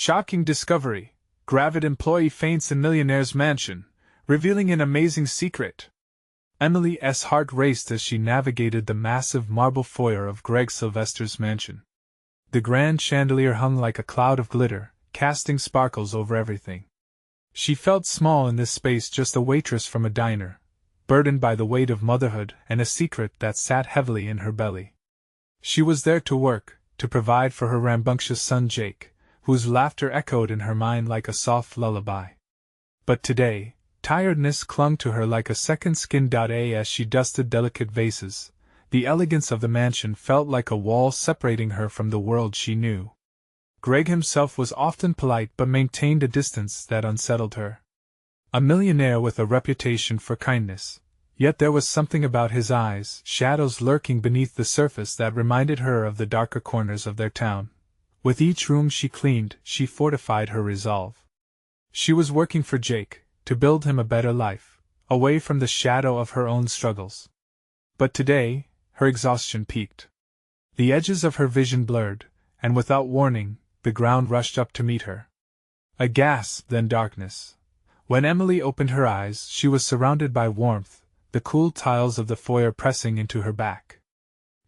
Shocking discovery. Gravid employee faints in Millionaire's mansion, revealing an amazing secret. Emily's heart raced as she navigated the massive marble foyer of Greg Sylvester's mansion. The grand chandelier hung like a cloud of glitter, casting sparkles over everything. She felt small in this space, just a waitress from a diner, burdened by the weight of motherhood and a secret that sat heavily in her belly. She was there to work, to provide for her rambunctious son Jake, whose laughter echoed in her mind like a soft lullaby. But today, tiredness clung to her like a second skin. As she dusted delicate vases, the elegance of the mansion felt like a wall separating her from the world she knew. Greg himself was often polite but maintained a distance that unsettled her. A millionaire with a reputation for kindness, yet there was something about his eyes, shadows lurking beneath the surface, that reminded her of the darker corners of their town. With each room she cleaned, she fortified her resolve. She was working for Jake, to build him a better life, away from the shadow of her own struggles. But today, her exhaustion peaked. The edges of her vision blurred, and without warning, the ground rushed up to meet her. A gasp, then darkness. When Emily opened her eyes, she was surrounded by warmth, the cool tiles of the foyer pressing into her back.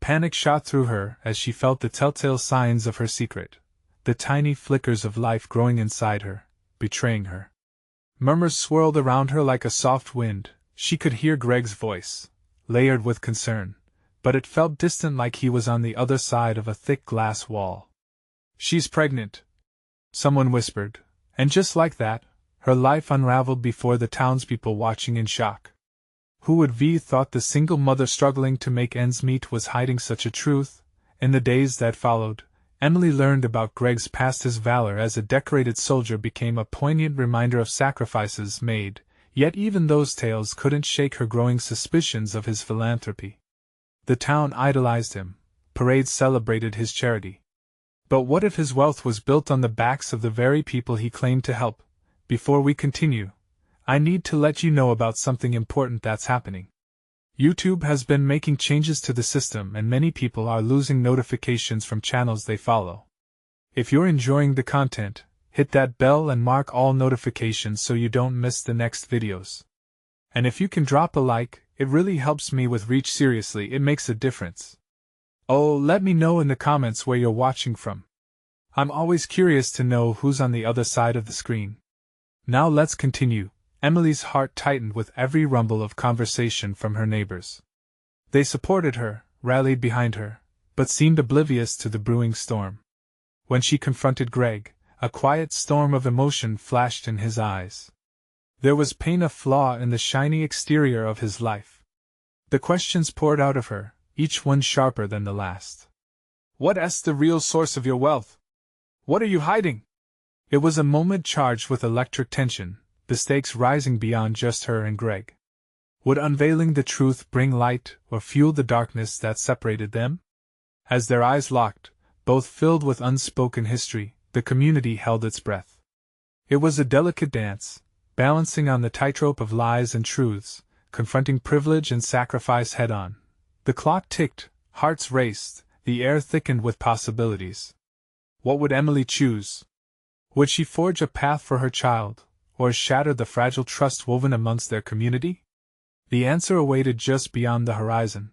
Panic shot through her as she felt the telltale signs of her secret, the tiny flickers of life growing inside her, betraying her. Murmurs swirled around her like a soft wind. She could hear Greg's voice, layered with concern, but it felt distant, like he was on the other side of a thick glass wall. "She's pregnant," someone whispered, and just like that, her life unraveled before the townspeople watching in shock. Who would have thought the single mother struggling to make ends meet was hiding such a truth? In the days that followed, Emily learned about Greg's past. His valor as a decorated soldier became a poignant reminder of sacrifices made, yet even those tales couldn't shake her growing suspicions of his philanthropy. The town idolized him, parades celebrated his charity. But what if his wealth was built on the backs of the very people he claimed to help? Before we continue, I need to let you know about something important that's happening. YouTube has been making changes to the system, and many people are losing notifications from channels they follow. If you're enjoying the content, hit that bell and mark all notifications so you don't miss the next videos. And if you can drop a like, it really helps me with reach. Seriously, it makes a difference. Oh, let me know in the comments where you're watching from. I'm always curious to know who's on the other side of the screen. Now let's continue. Emily's heart tightened with every rumble of conversation from her neighbors. They supported her, rallied behind her, but seemed oblivious to the brewing storm. When she confronted Greg, a quiet storm of emotion flashed in his eyes. There was pain, a flaw in the shiny exterior of his life. The questions poured out of her, each one sharper than the last. "What's the real source of your wealth? What are you hiding?" It was a moment charged with electric tension, the stakes rising beyond just her and Greg. Would unveiling the truth bring light or fuel the darkness that separated them? As their eyes locked, both filled with unspoken history, the community held its breath. It was a delicate dance, balancing on the tightrope of lies and truths, confronting privilege and sacrifice head-on. The clock ticked, hearts raced, the air thickened with possibilities. What would Emily choose? Would she forge a path for her child, or shatter the fragile trust woven amongst their community? The answer awaited just beyond the horizon.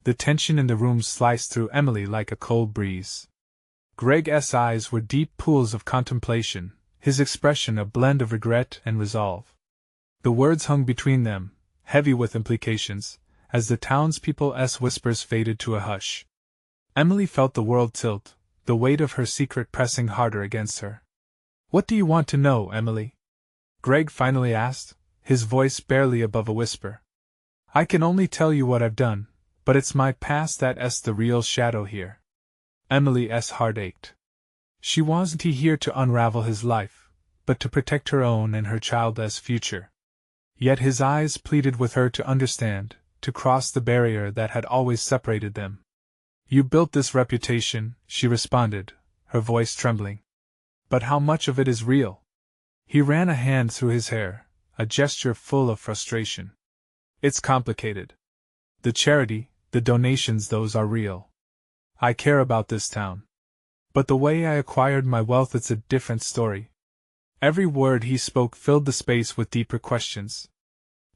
The tension in the room sliced through Emily like a cold breeze. Greg's eyes were deep pools of contemplation, his expression a blend of regret and resolve. The words hung between them, heavy with implications, as the townspeople's whispers faded to a hush. Emily felt the world tilt, the weight of her secret pressing harder against her. "What do you want to know, Emily?" Greg finally asked, his voice barely above a whisper. "I can only tell you what I've done, but it's my past that's the real shadow here." Emily's heart ached. She wasn't here to unravel his life, but to protect her own and her child's future. Yet his eyes pleaded with her to understand, to cross the barrier that had always separated them. "You built this reputation," she responded, her voice trembling. "But how much of it is real?" He ran a hand through his hair, a gesture full of frustration. "It's complicated. The charity, the donations, those are real. I care about this town. But the way I acquired my wealth, it's a different story. Every word he spoke filled the space with deeper questions.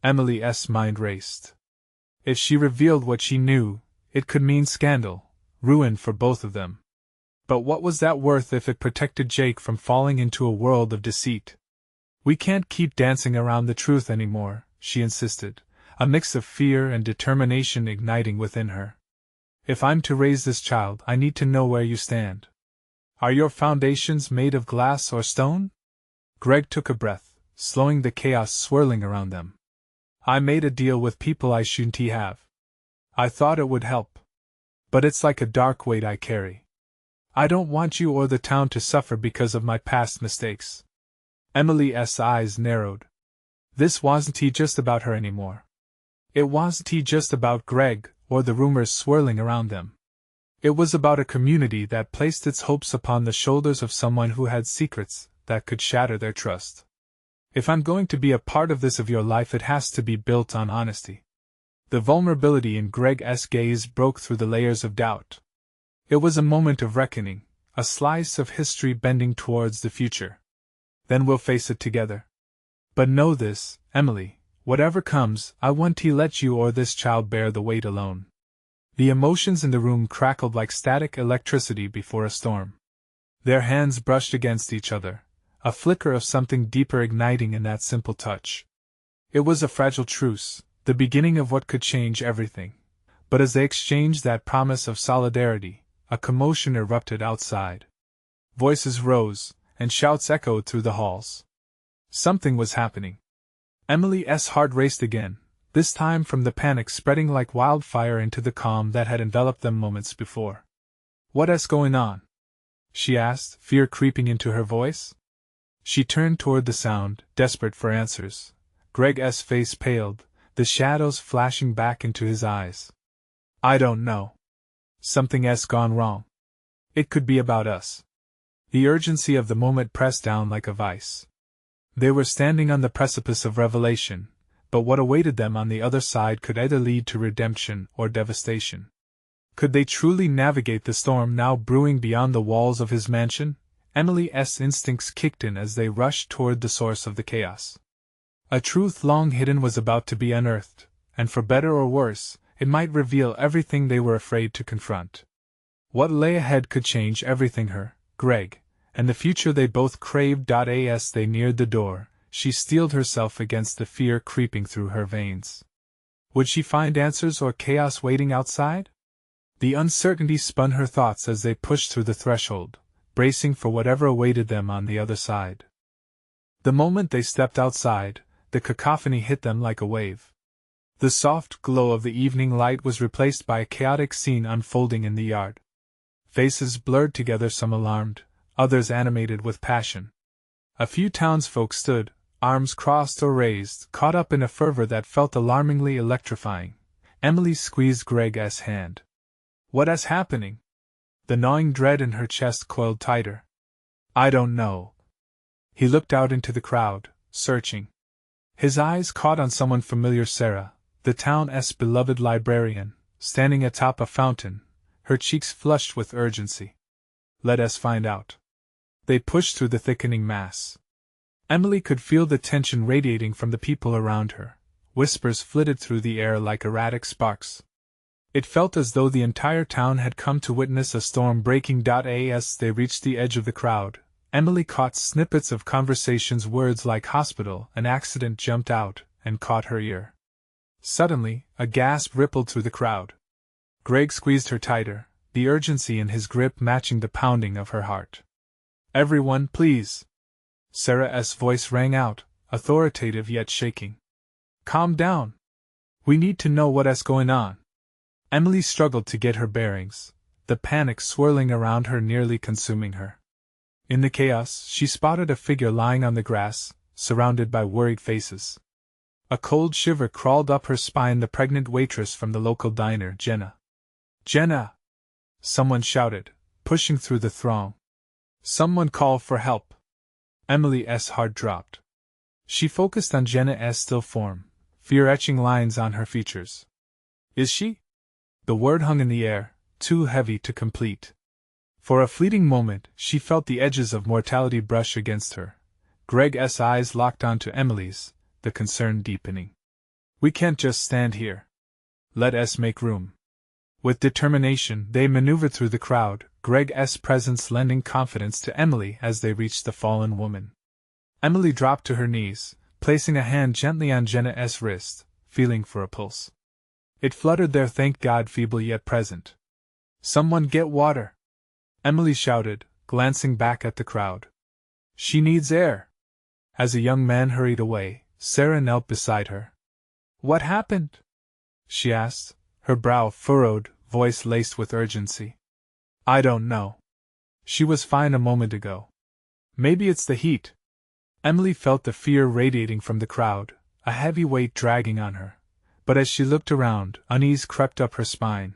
Emily's mind raced. If she revealed what she knew, it could mean scandal, ruin for both of them. But what was that worth if it protected Jake from falling into a world of deceit? We can't keep dancing around the truth anymore, she insisted, a mix of fear and determination igniting within her. If I'm to raise this child, I need to know where you stand. Are your foundations made of glass or stone? Greg took a breath, slowing the chaos swirling around them. I made a deal with people I shouldn't have. I thought it would help. But it's like a dark weight I carry. I don't want you or the town to suffer because of my past mistakes. Emily's eyes narrowed. This wasn't just about her anymore. It wasn't just about Greg or the rumors swirling around them. It was about a community that placed its hopes upon the shoulders of someone who had secrets that could shatter their trust. If I'm going to be a part of this of your life, it has to be built on honesty. The vulnerability in Greg's gaze broke through the layers of doubt. It was a moment of reckoning, a slice of history bending towards the future. Then we'll face it together. But know this, Emily, whatever comes, I won't to let you or this child bear the weight alone. The emotions in the room crackled like static electricity before a storm. Their hands brushed against each other, a flicker of something deeper igniting in that simple touch. It was a fragile truce, the beginning of what could change everything. But as they exchanged that promise of solidarity, a commotion erupted outside. Voices rose, and shouts echoed through the halls. Something was happening. Emily's heart raced again, this time from the panic spreading like wildfire into the calm that had enveloped them moments before. What's going on? She asked, fear creeping into her voice. She turned toward the sound, desperate for answers. Greg's face paled, the shadows flashing back into his eyes. I don't know. Something's gone wrong. It could be about us. The urgency of the moment pressed down like a vice. They were standing on the precipice of revelation, but what awaited them on the other side could either lead to redemption or devastation. Could they truly navigate the storm now brewing beyond the walls of his mansion? Emily's instincts kicked in as they rushed toward the source of the chaos. A truth long hidden was about to be unearthed, and for better or worse, it might reveal everything they were afraid to confront. What lay ahead could change everything, her, Greg, and the future they both craved. As they neared the door, she steeled herself against the fear creeping through her veins. Would she find answers or chaos waiting outside? The uncertainty spun her thoughts as they pushed through the threshold, bracing for whatever awaited them on the other side. The moment they stepped outside, the cacophony hit them like a wave. The soft glow of the evening light was replaced by a chaotic scene unfolding in the yard. Faces blurred together, some alarmed, others animated with passion. A few townsfolk stood, arms crossed or raised, caught up in a fervor that felt alarmingly electrifying. Emily squeezed Greg's hand. What's happening? The gnawing dread in her chest coiled tighter. I don't know. He looked out into the crowd, searching. His eyes caught on someone familiar, Sarah, the town's beloved librarian, standing atop a fountain, her cheeks flushed with urgency. Let us find out. They pushed through the thickening mass. Emily could feel the tension radiating from the people around her. Whispers flitted through the air like erratic sparks. It felt as though the entire town had come to witness a storm breaking. As they reached the edge of the crowd, Emily caught snippets of conversations. Words like hospital and accident jumped out and caught her ear. Suddenly, a gasp rippled through the crowd. Greg squeezed her tighter, the urgency in his grip matching the pounding of her heart. Everyone, please. Sarah's voice rang out, authoritative yet shaking. Calm down. We need to know what's going on. Emily struggled to get her bearings, the panic swirling around her nearly consuming her. In the chaos, she spotted a figure lying on the grass, surrounded by worried faces. A cold shiver crawled up her spine, the pregnant waitress from the local diner, Jenna. Jenna! Someone shouted, pushing through the throng. Someone call for help. Emily's heart dropped. She focused on Jenna's still form, fear etching lines on her features. Is she? The word hung in the air, too heavy to complete. For a fleeting moment, she felt the edges of mortality brush against her. Greg's eyes locked onto Emily's, the concern deepening. We can't just stand here. Let us make room. With determination, they maneuvered through the crowd, Greg's presence lending confidence to Emily as they reached the fallen woman. Emily dropped to her knees, placing a hand gently on Jenna's wrist, feeling for a pulse. It fluttered there, thank God, feeble yet present. Someone get water! Emily shouted, glancing back at the crowd. She needs air! As a young man hurried away, Sarah knelt beside her. What happened? She asked, her brow furrowed, voice laced with urgency. I don't know. She was fine a moment ago. Maybe it's the heat. Emily felt the fear radiating from the crowd, a heavy weight dragging on her. But as she looked around, unease crept up her spine.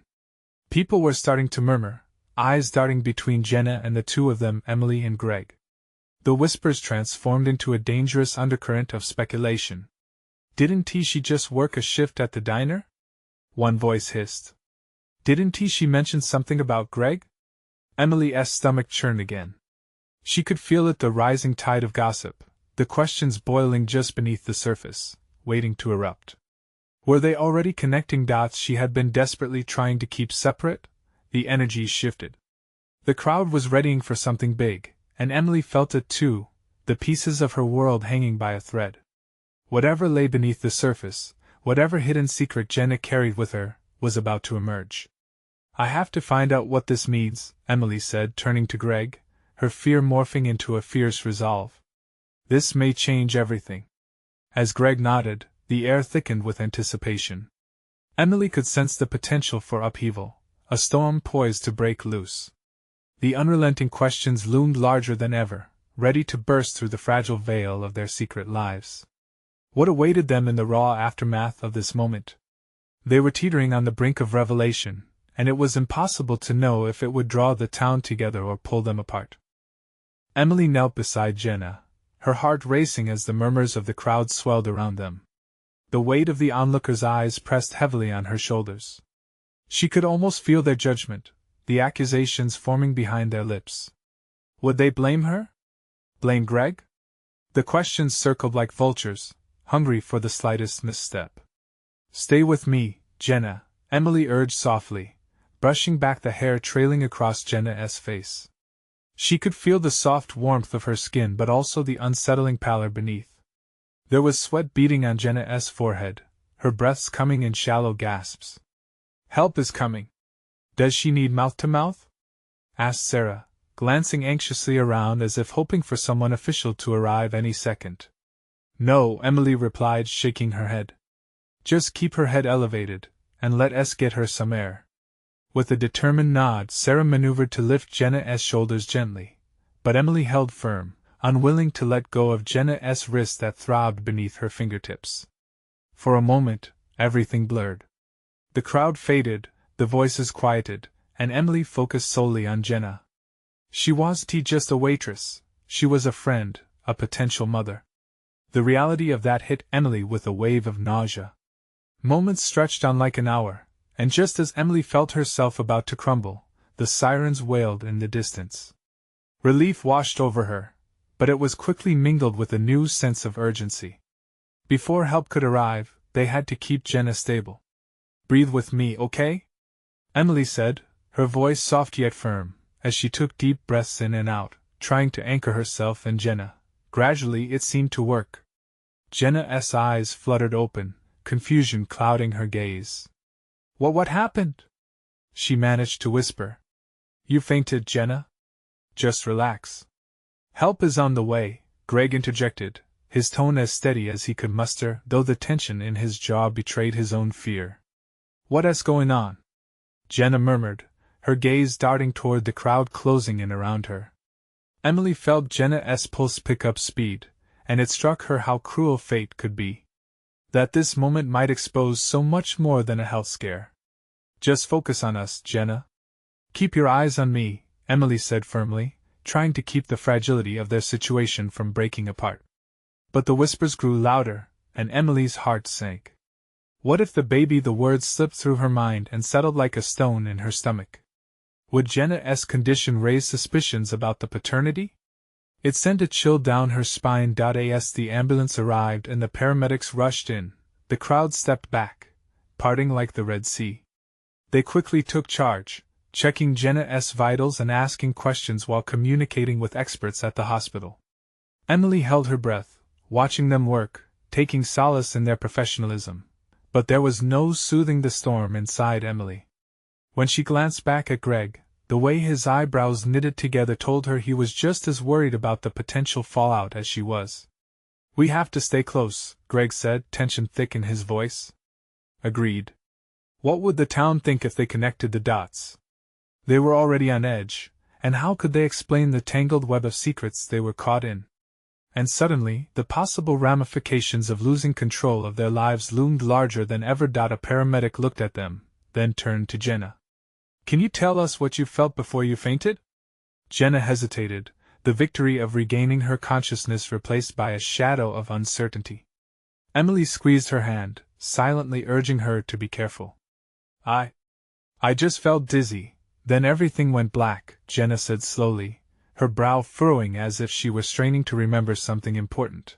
People were starting to murmur, eyes darting between Jenna and the two of them, Emily and Greg. The whispers transformed into a dangerous undercurrent of speculation. Didn't she just work a shift at the diner? One voice hissed. Didn't she mention something about Greg? Emily's stomach churned again. She could feel it, the rising tide of gossip, the questions boiling just beneath the surface, waiting to erupt. Were they already connecting dots she had been desperately trying to keep separate? The energy shifted. The crowd was readying for something big, and Emily felt it too, the pieces of her world hanging by a thread. Whatever lay beneath the surface, whatever hidden secret Jenna carried with her, was about to emerge. I have to find out what this means, Emily said, turning to Greg, her fear morphing into a fierce resolve. This may change everything. As Greg nodded, the air thickened with anticipation. Emily could sense the potential for upheaval, a storm poised to break loose. The unrelenting questions loomed larger than ever, ready to burst through the fragile veil of their secret lives. What awaited them in the raw aftermath of this moment? They were teetering on the brink of revelation, and it was impossible to know if it would draw the town together or pull them apart. Emily knelt beside Jenna, her heart racing as the murmurs of the crowd swelled around them. The weight of the onlookers' eyes pressed heavily on her shoulders. She could almost feel their judgment, the accusations forming behind their lips. Would they blame her? Blame Greg? The questions circled like vultures, hungry for the slightest misstep. Stay with me, Jenna, Emily urged softly, brushing back the hair trailing across Jenna's face. She could feel the soft warmth of her skin but also the unsettling pallor beneath. There was sweat beading on Jenna's forehead, her breaths coming in shallow gasps. Help is coming. Does she need mouth-to-mouth? Asked Sarah, glancing anxiously around as if hoping for someone official to arrive any second. No, Emily replied, shaking her head. Just keep her head elevated, and let us get her some air. With a determined nod, Sarah maneuvered to lift Jenna's shoulders gently, but Emily held firm, unwilling to let go of Jenna's wrist that throbbed beneath her fingertips. For a moment, everything blurred. The crowd faded, the voices quieted, and Emily focused solely on Jenna. She wasn't just a waitress, she was a friend, a potential mother. The reality of that hit Emily with a wave of nausea. Moments stretched on like an hour, and just as Emily felt herself about to crumble, the sirens wailed in the distance. Relief washed over her, but it was quickly mingled with a new sense of urgency. Before help could arrive, they had to keep Jenna stable. Breathe with me, okay? Emily said, her voice soft yet firm, as she took deep breaths in and out, trying to anchor herself and Jenna. Gradually it seemed to work. Jenna's eyes fluttered open, confusion clouding her gaze. What happened? She managed to whisper. You fainted, Jenna? Just relax. Help is on the way, Greg interjected, his tone as steady as he could muster, though the tension in his jaw betrayed his own fear. What's going on? Jenna murmured, her gaze darting toward the crowd closing in around her. Emily felt Jenna's pulse pick up speed, and it struck her how cruel fate could be. That this moment might expose so much more than a health scare. Just focus on us, Jenna. Keep your eyes on me, Emily said firmly, trying to keep the fragility of their situation from breaking apart. But the whispers grew louder, and Emily's heart sank. What if the words slipped through her mind and settled like a stone in her stomach? Would Jenna's condition raise suspicions about the paternity? It sent a chill down her spine. As the ambulance arrived and the paramedics rushed in, the crowd stepped back, parting like the Red Sea. They quickly took charge, checking Jenna's vitals and asking questions while communicating with experts at the hospital. Emily held her breath, watching them work, taking solace in their professionalism. But there was no soothing the storm inside Emily. When she glanced back at Greg, the way his eyebrows knitted together told her he was just as worried about the potential fallout as she was. "We have to stay close," Greg said, tension thick in his voice. Agreed. What would the town think if they connected the dots? They were already on edge, and how could they explain the tangled web of secrets they were caught in? And suddenly, the possible ramifications of losing control of their lives loomed larger than ever. A paramedic looked at them, then turned to Jenna. "Can you tell us what you felt before you fainted?" Jenna hesitated, the victory of regaining her consciousness replaced by a shadow of uncertainty. Emily squeezed her hand, silently urging her to be careful. I just felt dizzy, then everything went black," Jenna said slowly, her brow furrowing as if she were straining to remember something important.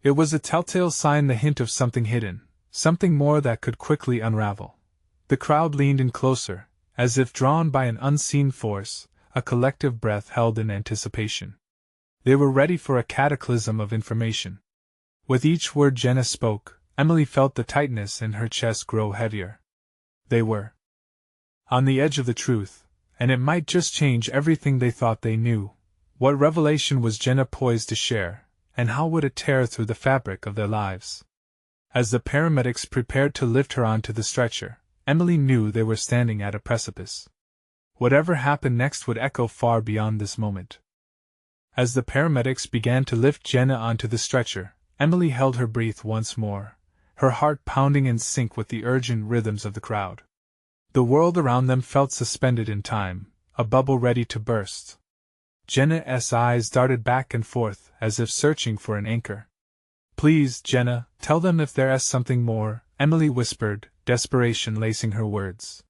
It was a telltale sign, the hint of something hidden, something more that could quickly unravel. The crowd leaned in closer, as if drawn by an unseen force, a collective breath held in anticipation. They were ready for a cataclysm of information. With each word Jenna spoke, Emily felt the tightness in her chest grow heavier. They were on the edge of the truth, and it might just change everything they thought they knew. What revelation was Jenna poised to share, and how would it tear through the fabric of their lives? As the paramedics prepared to lift her onto the stretcher, Emily knew they were standing at a precipice. Whatever happened next would echo far beyond this moment. As the paramedics began to lift Jenna onto the stretcher, Emily held her breath once more, her heart pounding in sync with the urgent rhythms of the crowd. The world around them felt suspended in time, a bubble ready to burst. Jenna's eyes darted back and forth, as if searching for an anchor. "Please, Jenna, tell them if there is something more," Emily whispered, desperation lacing her words.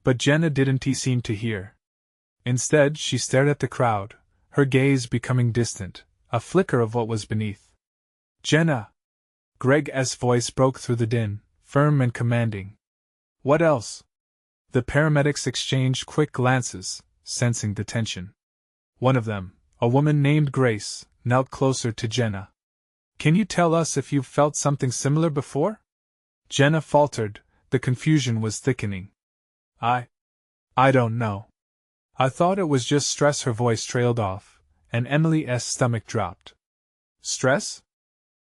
But Jenna didn't seem to hear. Instead, she stared at the crowd, her gaze becoming distant, a flicker of what was beneath. "Jenna!" Greg's voice broke through the din, firm and commanding. "What else?" The paramedics exchanged quick glances, sensing the tension. One of them, a woman named Grace, knelt closer to Jenna. "Can you tell us if you've felt something similar before?" Jenna faltered, the confusion was thickening. I don't know. I thought it was just stress." Her voice trailed off, and Emily's stomach dropped. Stress?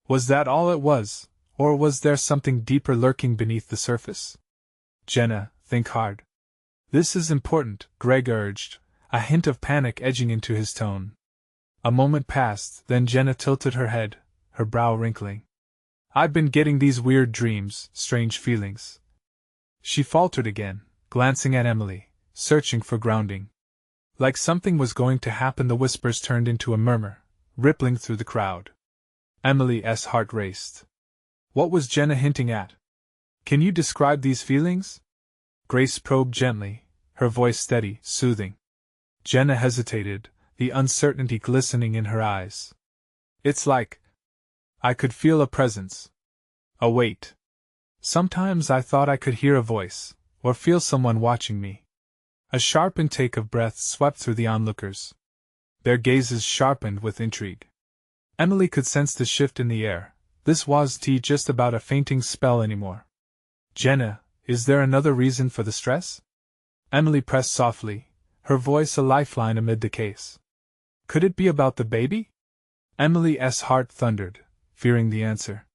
Was that all it was, or was there something deeper lurking beneath the surface? "Jenna, think hard. This is important," Greg urged, a hint of panic edging into his tone. A moment passed, then Jenna tilted her head, her brow wrinkling. "I've been getting these weird dreams, strange feelings." She faltered again, glancing at Emily, searching for grounding. Like something was going to happen, the whispers turned into a murmur, rippling through the crowd. Emily's heart raced. What was Jenna hinting at? "Can you describe these feelings?" Grace probed gently, her voice steady, soothing. Jenna hesitated, the uncertainty glistening in her eyes. "It's like I could feel a presence. A weight. Sometimes I thought I could hear a voice, or feel someone watching me." A sharp intake of breath swept through the onlookers. Their gazes sharpened with intrigue. Emily could sense the shift in the air. This wasn't just about a fainting spell anymore. "Jenna, is there another reason for the stress?" Emily pressed softly, her voice a lifeline amid the chaos. "Could it be about the baby?" Emily's heart thundered, fearing the answer.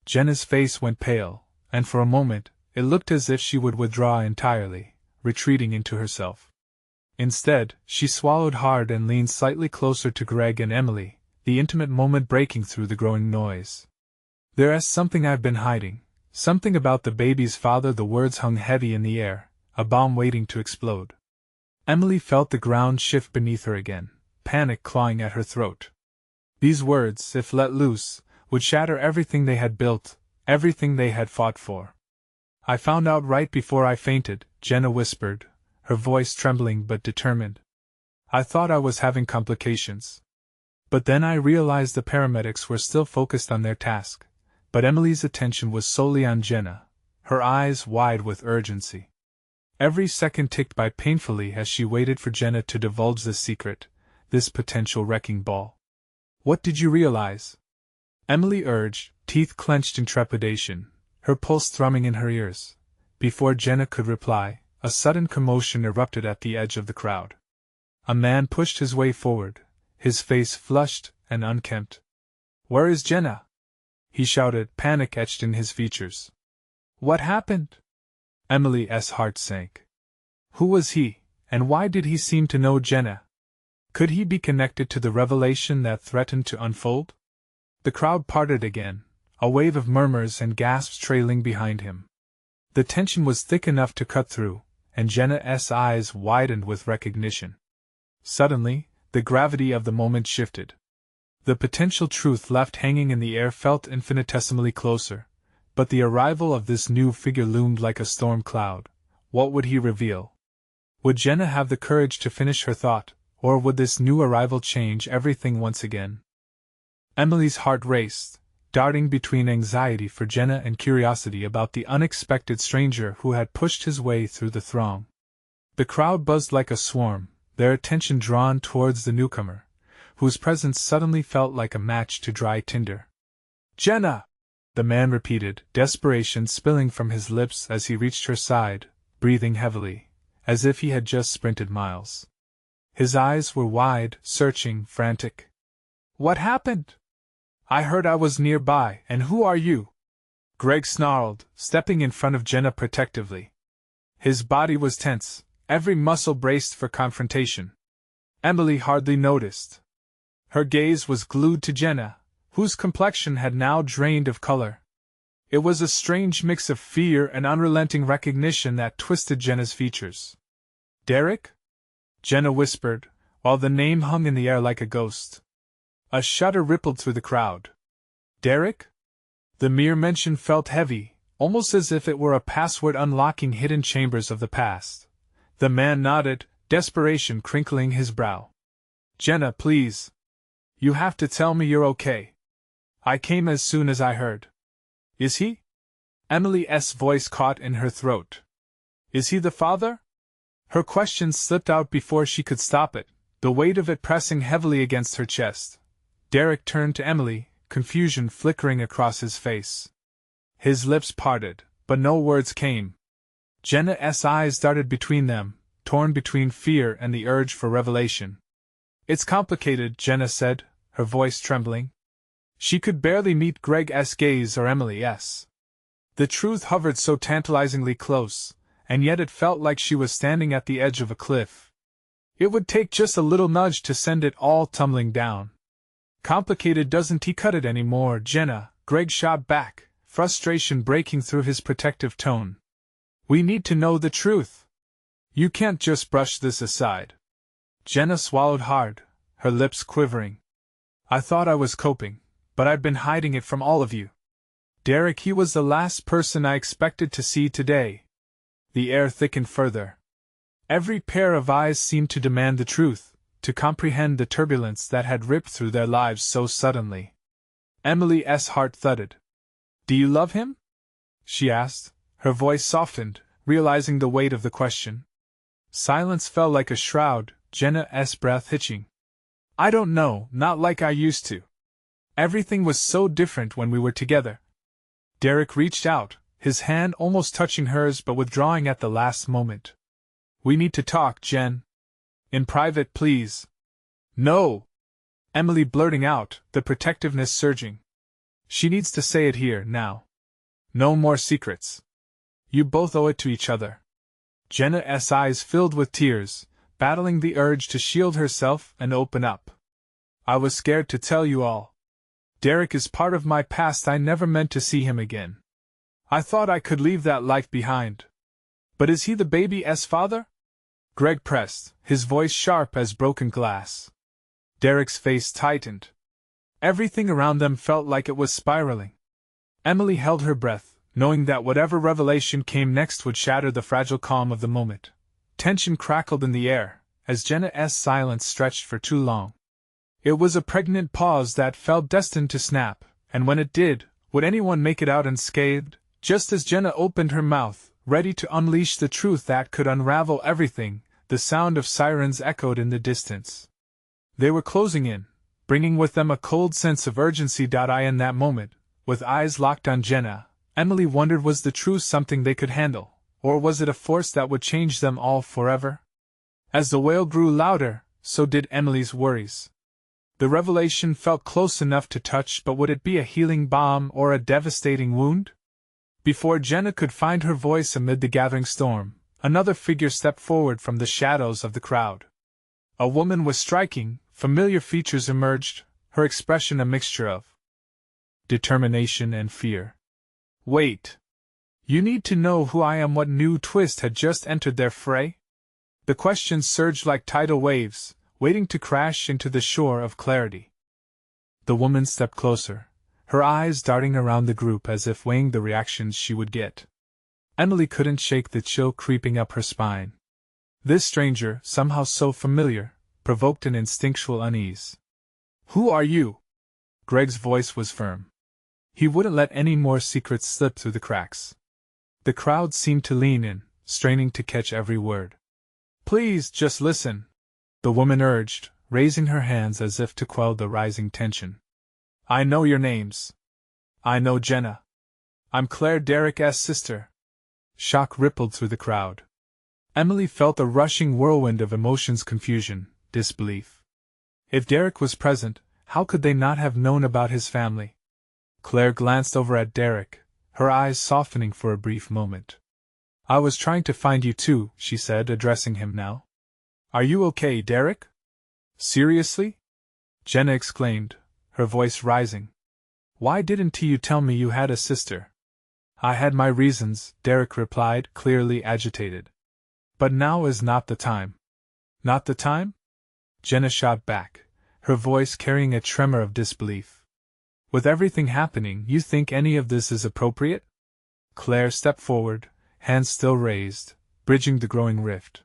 Jenna's face went pale, and for a moment, it looked as if she would withdraw entirely, retreating into herself. Instead, she swallowed hard and leaned slightly closer to Greg and Emily, the intimate moment breaking through the growing noise. "There is something I've been hiding, something about the baby's father." The words hung heavy in the air, a bomb waiting to explode. Emily felt the ground shift beneath her again, panic clawing at her throat. These words, if let loose, would shatter everything they had built, everything they had fought for. "I found out right before I fainted," Jenna whispered, her voice trembling but determined. I thought I was having complications. But then I realized the paramedics were still focused on their task, but Emily's attention was solely on Jenna, her eyes wide with urgency. Every second ticked by painfully as she waited for Jenna to divulge this secret, this potential wrecking ball. What did you realize? Emily urged, teeth clenched in trepidation, her pulse thrumming in her ears. Before Jenna could reply, a sudden commotion erupted at the edge of the crowd. A man pushed his way forward, his face flushed and unkempt. "Where is Jenna?" he shouted, panic etched in his features. "What happened?" Emily's heart sank. Who was he, and why did he seem to know Jenna? Could he be connected to the revelation that threatened to unfold? The crowd parted again, a wave of murmurs and gasps trailing behind him. The tension was thick enough to cut through, and Jenna's eyes widened with recognition. Suddenly, the gravity of the moment shifted. The potential truth left hanging in the air felt infinitesimally closer, but the arrival of this new figure loomed like a storm cloud. What would he reveal? Would Jenna have the courage to finish her thought, or would this new arrival change everything once again? Emily's heart raced, darting between anxiety for Jenna and curiosity about the unexpected stranger who had pushed his way through the throng. The crowd buzzed like a swarm, their attention drawn towards the newcomer, whose presence suddenly felt like a match to dry tinder. "Jenna!" the man repeated, desperation spilling from his lips as he reached her side, breathing heavily, as if he had just sprinted miles. His eyes were wide, searching, frantic. "What happened? I heard I was nearby, and who are you?" Greg snarled, stepping in front of Jenna protectively. His body was tense, every muscle braced for confrontation. Emily hardly noticed. Her gaze was glued to Jenna, whose complexion had now drained of color. It was a strange mix of fear and unrelenting recognition that twisted Jenna's features. "Derek?" Jenna whispered, while the name hung in the air like a ghost. A shudder rippled through the crowd. "Derek?" The mere mention felt heavy, almost as if it were a password unlocking hidden chambers of the past. The man nodded, desperation crinkling his brow. "Jenna, please. You have to tell me you're okay. I came as soon as I heard." "Is he?" Emily's voice caught in her throat. "Is he the father?" Her question slipped out before she could stop it, the weight of it pressing heavily against her chest. Derek turned to Emily, confusion flickering across his face. His lips parted, but no words came. Jenna's eyes darted between them, torn between fear and the urge for revelation. "It's complicated," Jenna said, her voice trembling. She could barely meet Greg's gaze or Emily's. The truth hovered so tantalizingly close, and yet it felt like she was standing at the edge of a cliff. It would take just a little nudge to send it all tumbling down. "Complicated doesn't he cut it anymore, Jenna," Greg shot back, frustration breaking through his protective tone. "We need to know the truth. You can't just brush this aside." Jenna swallowed hard, her lips quivering. "I thought I was coping, but I'd been hiding it from all of you. Derek, he was the last person I expected to see today." The air thickened further. Every pair of eyes seemed to demand the truth, to comprehend the turbulence that had ripped through their lives so suddenly. Emily's heart thudded. "Do you love him?" she asked, her voice softened, realizing the weight of the question. Silence fell like a shroud, Jenna's breath hitching. "I don't know, not like I used to. Everything was so different when we were together." Derek reached out, his hand almost touching hers but withdrawing at the last moment. "We need to talk, Jen. In private, please." "No!" Emily blurting out, the protectiveness surging. "She needs to say it here, now. No more secrets. You both owe it to each other." Jenna's eyes filled with tears, battling the urge to shield herself and open up. "I was scared to tell you all. Derek is part of my past. I never meant to see him again. I thought I could leave that life behind. But is he the baby's father?" Greg pressed, his voice sharp as broken glass. Derek's face tightened. Everything around them felt like it was spiraling. Emily held her breath, knowing that whatever revelation came next would shatter the fragile calm of the moment. Tension crackled in the air, as Jenna's silence stretched for too long. It was a pregnant pause that felt destined to snap, and when it did, would anyone make it out unscathed? Just as Jenna opened her mouth, ready to unleash the truth that could unravel everything, the sound of sirens echoed in the distance. They were closing in, bringing with them a cold sense of urgency. In that moment, with eyes locked on Jenna, Emily wondered, was the truth something they could handle, or was it a force that would change them all forever? As the wail grew louder, so did Emily's worries. The revelation felt close enough to touch, but would it be a healing balm or a devastating wound? Before Jenna could find her voice amid the gathering storm, another figure stepped forward from the shadows of the crowd. A woman with striking, familiar features emerged, her expression a mixture of determination and fear. Wait. You need to know who I am. What new twist had just entered their fray? The questions surged like tidal waves, waiting to crash into the shore of clarity. The woman stepped closer, her eyes darting around the group as if weighing the reactions she would get. Emily couldn't shake the chill creeping up her spine. This stranger, somehow so familiar, provoked an instinctual unease. Who are you? Greg's voice was firm. He wouldn't let any more secrets slip through the cracks. The crowd seemed to lean in, straining to catch every word. Please, just listen, the woman urged, raising her hands as if to quell the rising tension. I know your names. I know Jenna. I'm Claire, Derek's sister. Shock rippled through the crowd. Emily felt a rushing whirlwind of emotions: confusion, disbelief. If Derek was present, how could they not have known about his family? Claire glanced over at Derek, her eyes softening for a brief moment. I was trying to find you too, she said, addressing him now. Are you okay, Derek? Seriously? Jenna exclaimed, her voice rising. Why didn't you tell me you had a sister? I had my reasons, Derek replied, clearly agitated. But now is not the time. Not the time? Jenna shot back, her voice carrying a tremor of disbelief. With everything happening, you think any of this is appropriate? Claire stepped forward, hands still raised, bridging the growing rift.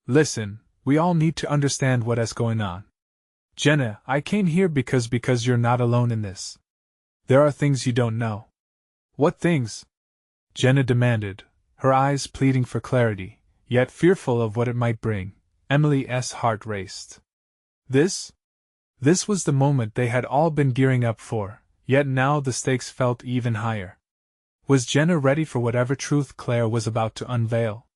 Listen, we all need to understand what is going on. Jenna, I came here because you're not alone in this. There are things you don't know. What things? Jenna demanded, her eyes pleading for clarity, yet fearful of what it might bring. Emily's heart raced. This was the moment they had all been gearing up for, yet now the stakes felt even higher. Was Jenna ready for whatever truth Claire was about to unveil?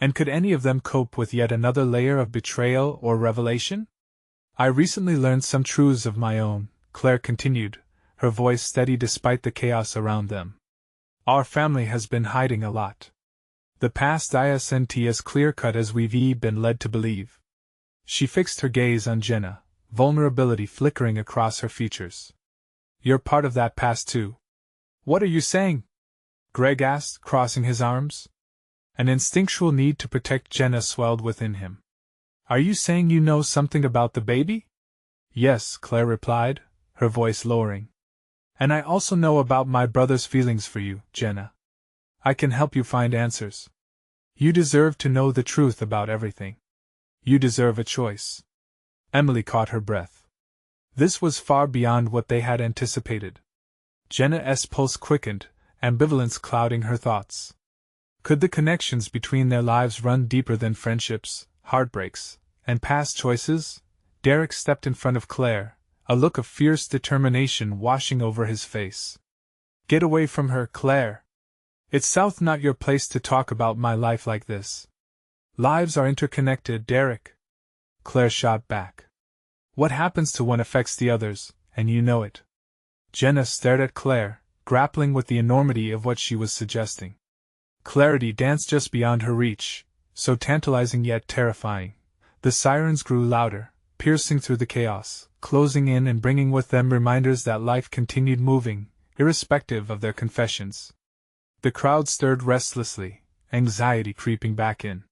And could any of them cope with yet another layer of betrayal or revelation? I recently learned some truths of my own, Claire continued, her voice steady despite the chaos around them. Our family has been hiding a lot. The past isn't as clear-cut as we've been led to believe. She fixed her gaze on Jenna, vulnerability flickering across her features. You're part of that past too. What are you saying? Greg asked, crossing his arms. An instinctual need to protect Jenna swelled within him. Are you saying you know something about the baby? Yes, Claire replied, her voice lowering. And I also know about my brother's feelings for you, Jenna. I can help you find answers. You deserve to know the truth about everything. You deserve a choice. Emily caught her breath. This was far beyond what they had anticipated. Jenna's pulse quickened, ambivalence clouding her thoughts. Could the connections between their lives run deeper than friendships, heartbreaks, and past choices? Derek stepped in front of Claire, a look of fierce determination washing over his face. Get away from her, Claire. It's not your place to talk about my life like this. Lives are interconnected, Derek. Claire shot back. What happens to one affects the others, and you know it. Jenna stared at Claire, grappling with the enormity of what she was suggesting. Clarity danced just beyond her reach, so tantalizing yet terrifying. The sirens grew louder, piercing through the chaos, closing in and bringing with them reminders that life continued moving, irrespective of their confessions. The crowd stirred restlessly, anxiety creeping back in.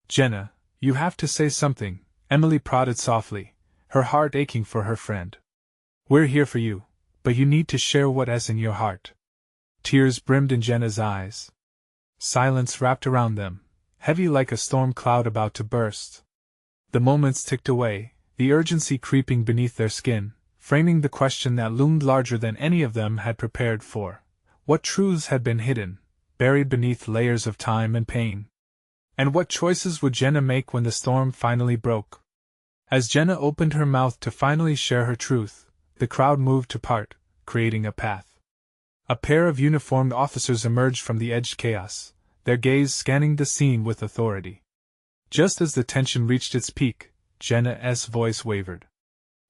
Jenna, you have to say something, Emily prodded softly, her heart aching for her friend. We're here for you, but you need to share what is in your heart. Tears brimmed in Jenna's eyes. Silence wrapped around them, heavy like a storm cloud about to burst. The moments ticked away, the urgency creeping beneath their skin, framing the question that loomed larger than any of them had prepared for. What truths had been hidden, buried beneath layers of time and pain? And what choices would Jenna make when the storm finally broke? As Jenna opened her mouth to finally share her truth, the crowd moved to part, creating a path. A pair of uniformed officers emerged from the edged chaos, their gaze scanning the scene with authority. Just as the tension reached its peak, Jenna's voice wavered.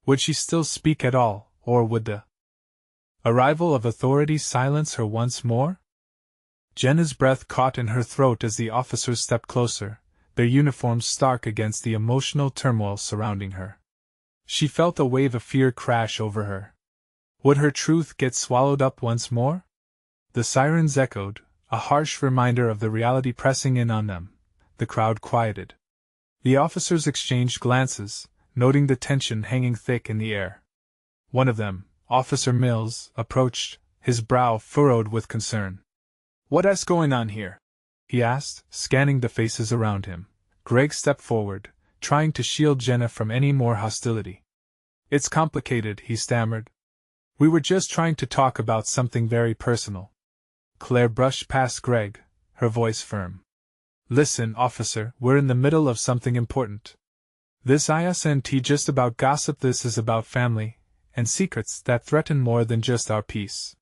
Would she still speak at all, or would the arrival of authority silence her once more? Jenna's breath caught in her throat as the officers stepped closer, their uniforms stark against the emotional turmoil surrounding her. She felt a wave of fear crash over her. Would her truth get swallowed up once more? The sirens echoed, a harsh reminder of the reality pressing in on them. The crowd quieted. The officers exchanged glances, noting the tension hanging thick in the air. One of them, Officer Mills, approached, his brow furrowed with concern. "What's going on here?" he asked, scanning the faces around him. Greg stepped forward, trying to shield Jenna from any more hostility. "It's complicated," he stammered. "We were just trying to talk about something very personal." Claire brushed past Greg, her voice firm. "Listen, officer, we're in the middle of something important. This isn't just about gossip, this is about family, and secrets that threaten more than just our peace.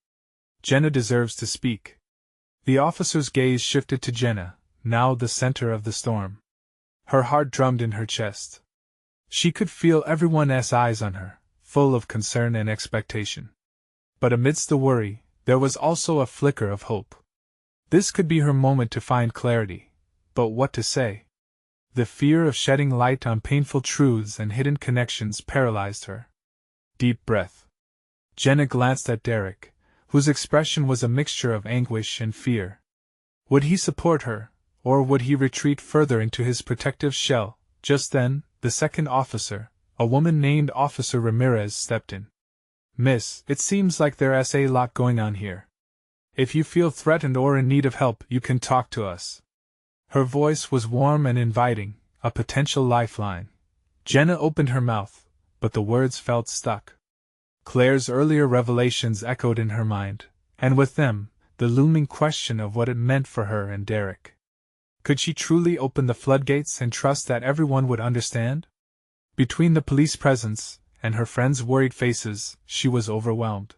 Jenna deserves to speak." The officer's gaze shifted to Jenna, now the center of the storm. Her heart drummed in her chest. She could feel everyone's eyes on her, full of concern and expectation. But amidst the worry, there was also a flicker of hope. This could be her moment to find clarity. But what to say? The fear of shedding light on painful truths and hidden connections paralyzed her. Deep breath. Jenna glanced at Derek, whose expression was a mixture of anguish and fear. Would he support her, or would he retreat further into his protective shell? Just then, the second officer, a woman named Officer Ramirez, stepped in. "Miss, it seems like there's a lot going on here. If you feel threatened or in need of help, you can talk to us." Her voice was warm and inviting, a potential lifeline. Jenna opened her mouth, but the words felt stuck. Claire's earlier revelations echoed in her mind, and with them, the looming question of what it meant for her and Derek. Could she truly open the floodgates and trust that everyone would understand? Between the police presence and her friends' worried faces, she was overwhelmed.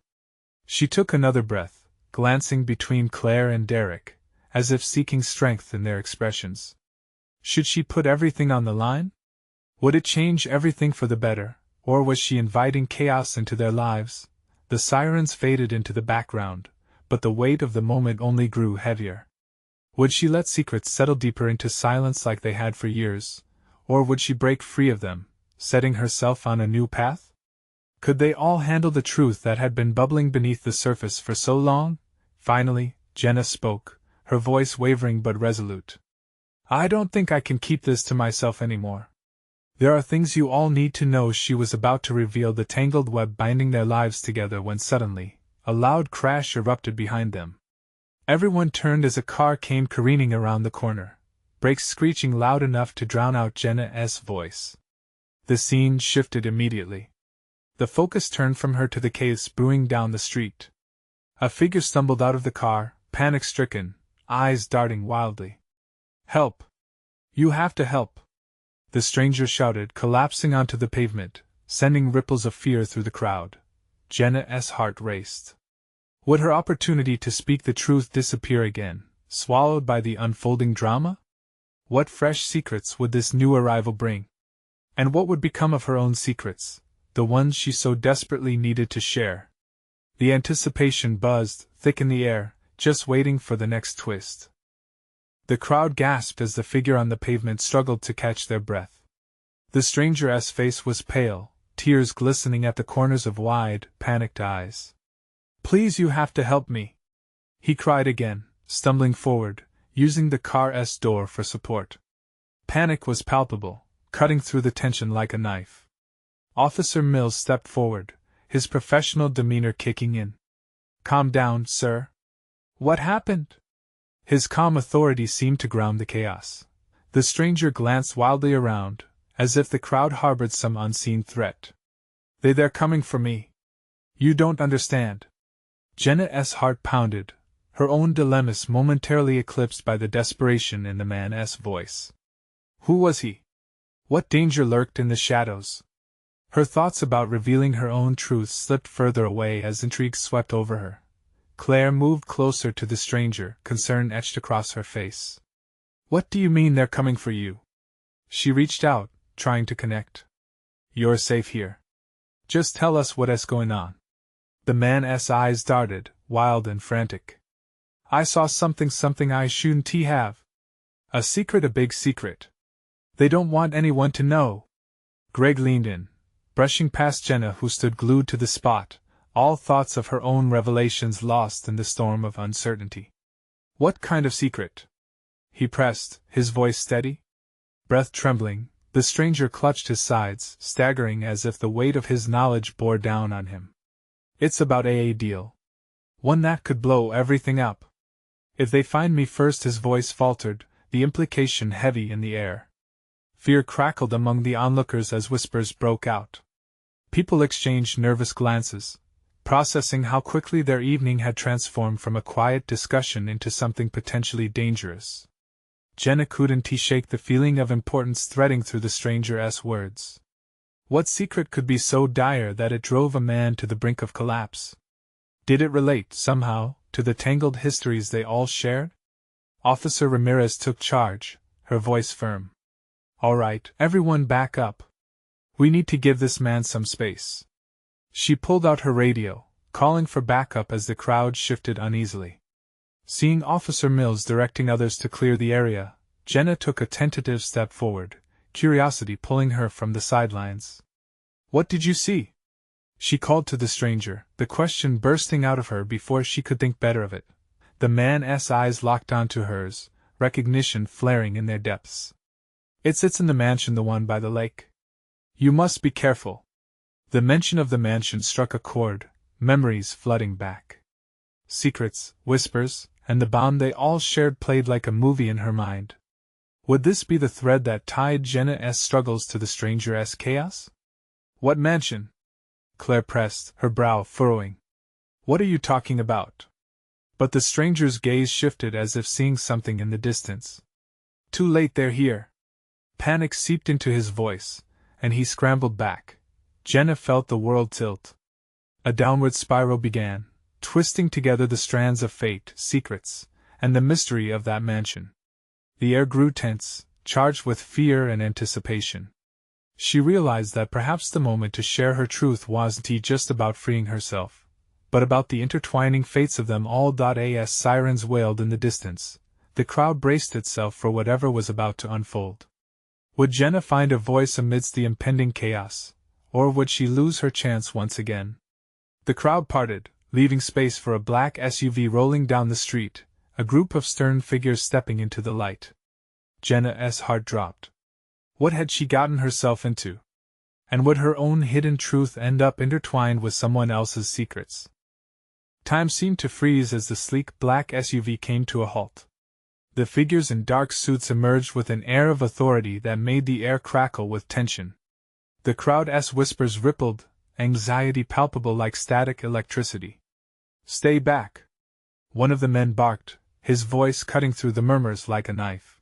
She took another breath, glancing between Claire and Derek, as if seeking strength in their expressions. Should she put everything on the line? Would it change everything for the better, or was she inviting chaos into their lives? The sirens faded into the background, but the weight of the moment only grew heavier. Would she let secrets settle deeper into silence like they had for years, or would she break free of them, setting herself on a new path? Could they all handle the truth that had been bubbling beneath the surface for so long? Finally, Jenna spoke, her voice wavering but resolute. "I don't think I can keep this to myself anymore. There are things you all need to know." She was about to reveal the tangled web binding their lives together when suddenly, a loud crash erupted behind them. Everyone turned as a car came careening around the corner, brakes screeching loud enough to drown out Jenna's voice. The scene shifted immediately. The focus turned from her to the chaos brewing down the street. A figure stumbled out of the car, panic-stricken, eyes darting wildly. "Help! You have to help!" the stranger shouted, collapsing onto the pavement, sending ripples of fear through the crowd. Jenna's heart raced. Would her opportunity to speak the truth disappear again, swallowed by the unfolding drama? What fresh secrets would this new arrival bring? And what would become of her own secrets, the ones she so desperately needed to share? The anticipation buzzed, thick in the air, just waiting for the next twist. The crowd gasped as the figure on the pavement struggled to catch their breath. The stranger's face was pale, tears glistening at the corners of wide, panicked eyes. "Please, you have to help me," he cried again, stumbling forward, using the car's door for support. Panic was palpable, cutting through the tension like a knife. Officer Mills stepped forward, his professional demeanor kicking in. "Calm down, sir. What happened?" His calm authority seemed to ground the chaos. The stranger glanced wildly around, as if the crowd harbored some unseen threat. They're coming for me. You don't understand. Jenna's heart pounded, her own dilemmas momentarily eclipsed by the desperation in the man's voice. Who was he? What danger lurked in the shadows? Her thoughts about revealing her own truth slipped further away as intrigue swept over her. Claire moved closer to the stranger, concern etched across her face. What do you mean they're coming for you? She reached out, trying to connect. You're safe here. Just tell us what's going on. The man's eyes darted, wild and frantic. I saw something I shouldn't have. A secret, a big secret. They don't want anyone to know. Greg leaned in, brushing past Jenna, who stood glued to the spot, all thoughts of her own revelations lost in the storm of uncertainty. What kind of secret? He pressed, his voice steady. Breath trembling, the stranger clutched his sides, staggering as if the weight of his knowledge bore down on him. It's about a deal. One that could blow everything up. If they find me first, his voice faltered, the implication heavy in the air. Fear crackled among the onlookers as whispers broke out. People exchanged nervous glances, processing how quickly their evening had transformed from a quiet discussion into something potentially dangerous. Jenna couldn't shake the feeling of importance threading through the stranger's words. What secret could be so dire that it drove a man to the brink of collapse? Did it relate, somehow, to the tangled histories they all shared? Officer Ramirez took charge, her voice firm. All right, everyone back up. We need to give this man some space. She pulled out her radio, calling for backup as the crowd shifted uneasily. Seeing Officer Mills directing others to clear the area, Jenna took a tentative step forward, curiosity pulling her from the sidelines. What did you see? She called to the stranger, the question bursting out of her before she could think better of it. The man's eyes locked onto hers, recognition flaring in their depths. It's in the mansion, the one by the lake. You must be careful. The mention of the mansion struck a chord, memories flooding back. Secrets, whispers, and the bond they all shared played like a movie in her mind. Would this be the thread that tied Jenna's struggles to the stranger's chaos? What mansion? Claire pressed, her brow furrowing. What are you talking about? But the stranger's gaze shifted as if seeing something in the distance. Too late, they're here. Panic seeped into his voice, and he scrambled back. Jenna felt the world tilt. A downward spiral began, twisting together the strands of fate, secrets, and the mystery of that mansion. The air grew tense, charged with fear and anticipation. She realized that perhaps the moment to share her truth wasn't just about freeing herself, but about the intertwining fates of them all. As sirens wailed in the distance, the crowd braced itself for whatever was about to unfold. Would Jenna find a voice amidst the impending chaos, or would she lose her chance once again? The crowd parted, leaving space for a black SUV rolling down the street, a group of stern figures stepping into the light. Jenna's heart dropped. What had she gotten herself into? And would her own hidden truth end up intertwined with someone else's secrets? Time seemed to freeze as the sleek black SUV came to a halt. The figures in dark suits emerged with an air of authority that made the air crackle with tension. The crowd's whispers rippled, anxiety palpable like static electricity. Stay back! One of the men barked, his voice cutting through the murmurs like a knife.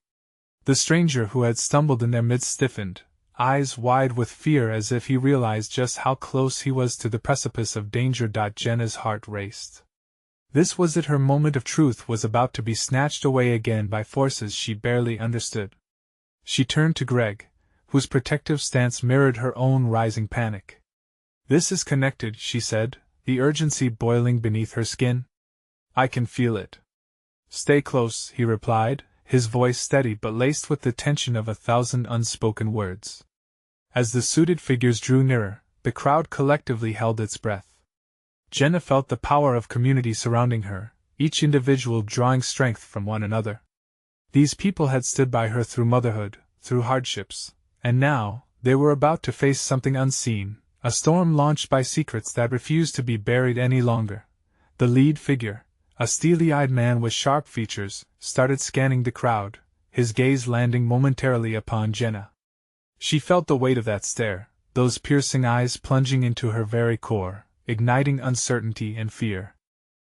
The stranger who had stumbled in their midst stiffened, eyes wide with fear as if he realized just how close he was to the precipice of danger. Jenna's heart raced. This was it, her moment of truth was about to be snatched away again by forces she barely understood. She turned to Greg, whose protective stance mirrored her own rising panic. This is connected, she said, the urgency boiling beneath her skin. I can feel it. Stay close, he replied, his voice steady but laced with the tension of 1,000 unspoken words. As the suited figures drew nearer, the crowd collectively held its breath. Jenna felt the power of community surrounding her, each individual drawing strength from one another. These people had stood by her through motherhood, through hardships, and now, they were about to face something unseen, a storm launched by secrets that refused to be buried any longer. The lead figure, a steely-eyed man with sharp features, started scanning the crowd, his gaze landing momentarily upon Jenna. She felt the weight of that stare, those piercing eyes plunging into her very core, igniting uncertainty and fear.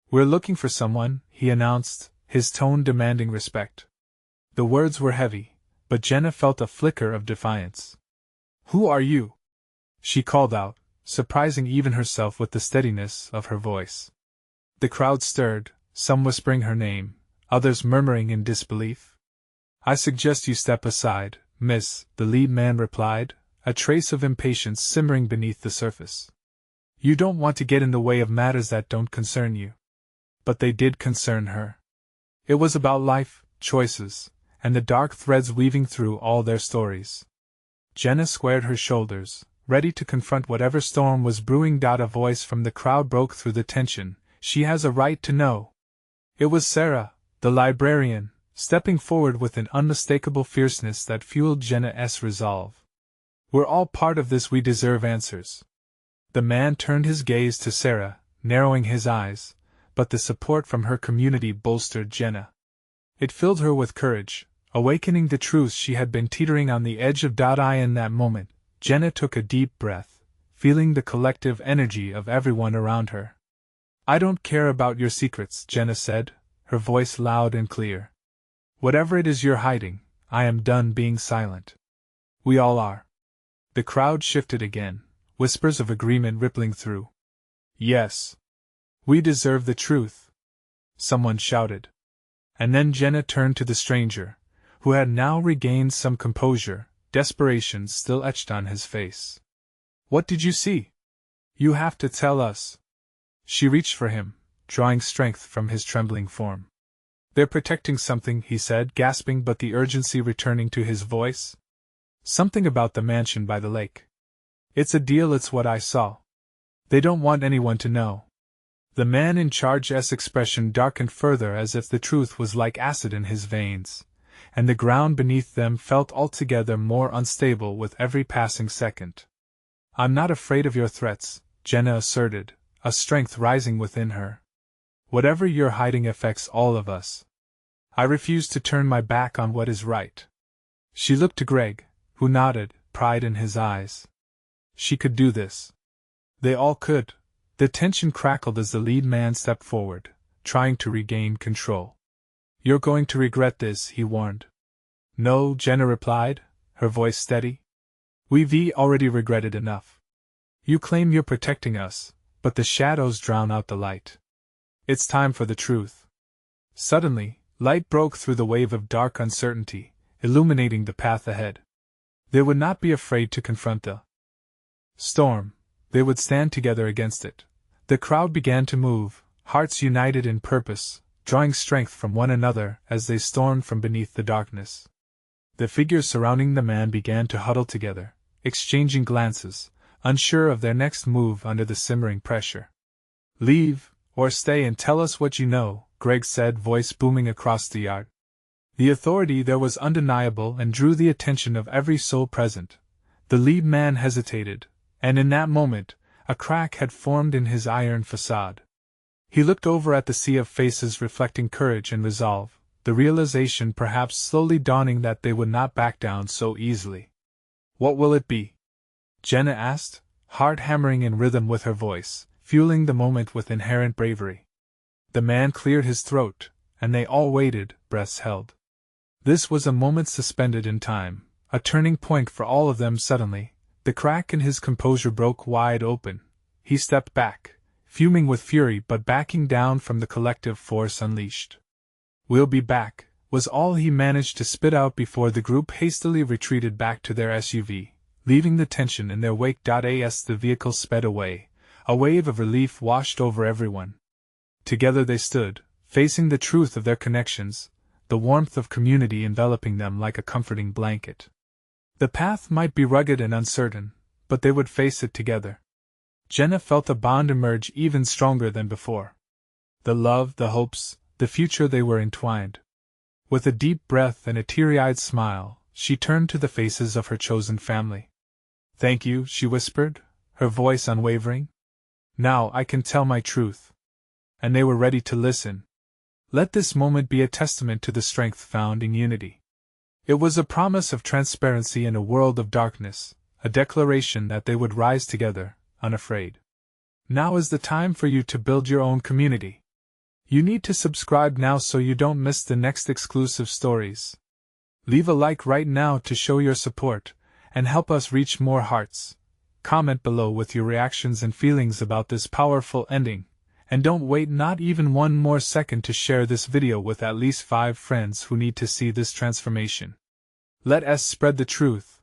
"We're looking for someone," he announced, his tone demanding respect. The words were heavy, but Jenna felt a flicker of defiance. "Who are you?" she called out, surprising even herself with the steadiness of her voice. The crowd stirred, some whispering her name, others murmuring in disbelief. "I suggest you step aside, miss," the lead man replied, a trace of impatience simmering beneath the surface. "You don't want to get in the way of matters that don't concern you." But they did concern her. It was about life, choices, and the dark threads weaving through all their stories. Jenna squared her shoulders, ready to confront whatever storm was brewing. A voice from the crowd broke through the tension. "She has a right to know." It was Sarah, the librarian, stepping forward with an unmistakable fierceness that fueled Jenna's resolve. "We're all part of this, we deserve answers." The man turned his gaze to Sarah, narrowing his eyes, but the support from her community bolstered Jenna. It filled her with courage, awakening the truth she had been teetering on the edge of. In that moment, Jenna took a deep breath, feeling the collective energy of everyone around her. "I don't care about your secrets," Jenna said, her voice loud and clear. "Whatever it is you're hiding, I am done being silent." "We all are." The crowd shifted again, whispers of agreement rippling through. "Yes. We deserve the truth," someone shouted. And then Jenna turned to the stranger, who had now regained some composure, desperation still etched on his face. "What did you see? You have to tell us." She reached for him, drawing strength from his trembling form. "They're protecting something," he said, gasping, but the urgency returning to his voice. "Something about the mansion by the lake. It's a deal, it's what I saw. They don't want anyone to know." The man in charge's expression darkened further as if the truth was like acid in his veins, and the ground beneath them felt altogether more unstable with every passing second. "I'm not afraid of your threats," Jenna asserted, a strength rising within her. "Whatever you're hiding affects all of us. I refuse to turn my back on what is right." She looked to Greg, who nodded, pride in his eyes. She could do this. They all could. The tension crackled as the lead man stepped forward, trying to regain control. "You're going to regret this," he warned. "No," Jenna replied, her voice steady. "We've already regretted enough. You claim you're protecting us, but the shadows drown out the light. It's time for the truth." Suddenly, light broke through the wave of dark uncertainty, illuminating the path ahead. They would not be afraid to confront the storm. They would stand together against it. The crowd began to move, hearts united in purpose, drawing strength from one another as they stormed from beneath the darkness. The figures surrounding the man began to huddle together, exchanging glances, unsure of their next move under the simmering pressure. "Leave, or stay and tell us what you know," Greg said, voice booming across the yard. The authority there was undeniable and drew the attention of every soul present. The lead man hesitated, and in that moment, a crack had formed in his iron facade. He looked over at the sea of faces reflecting courage and resolve, the realization perhaps slowly dawning that they would not back down so easily. "What will it be?" Jenna asked, heart hammering in rhythm with her voice, fueling the moment with inherent bravery. The man cleared his throat, and they all waited, breaths held. This was a moment suspended in time, a turning point for all of them. Suddenly, the crack in his composure broke wide open. He stepped back, fuming with fury but backing down from the collective force unleashed. "We'll be back," was all he managed to spit out before the group hastily retreated back to their SUV, leaving the tension in their wake. As the vehicle sped away, a wave of relief washed over everyone. Together they stood, facing the truth of their connections, the warmth of community enveloping them like a comforting blanket. The path might be rugged and uncertain, but they would face it together. Jenna felt the bond emerge even stronger than before. The love, the hopes, the future, they were entwined. With a deep breath and a teary-eyed smile, she turned to the faces of her chosen family. "Thank you," she whispered, her voice unwavering. "Now I can tell my truth." And they were ready to listen. Let this moment be a testament to the strength found in unity. It was a promise of transparency in a world of darkness, a declaration that they would rise together, unafraid. Now is the time for you to build your own community. You need to subscribe now so you don't miss the next exclusive stories. Leave a like right now to show your support, and help us reach more hearts. Comment below with your reactions and feelings about this powerful ending, and don't wait not even one more second to share this video with at least 5 friends who need to see this transformation. Let us spread the truth.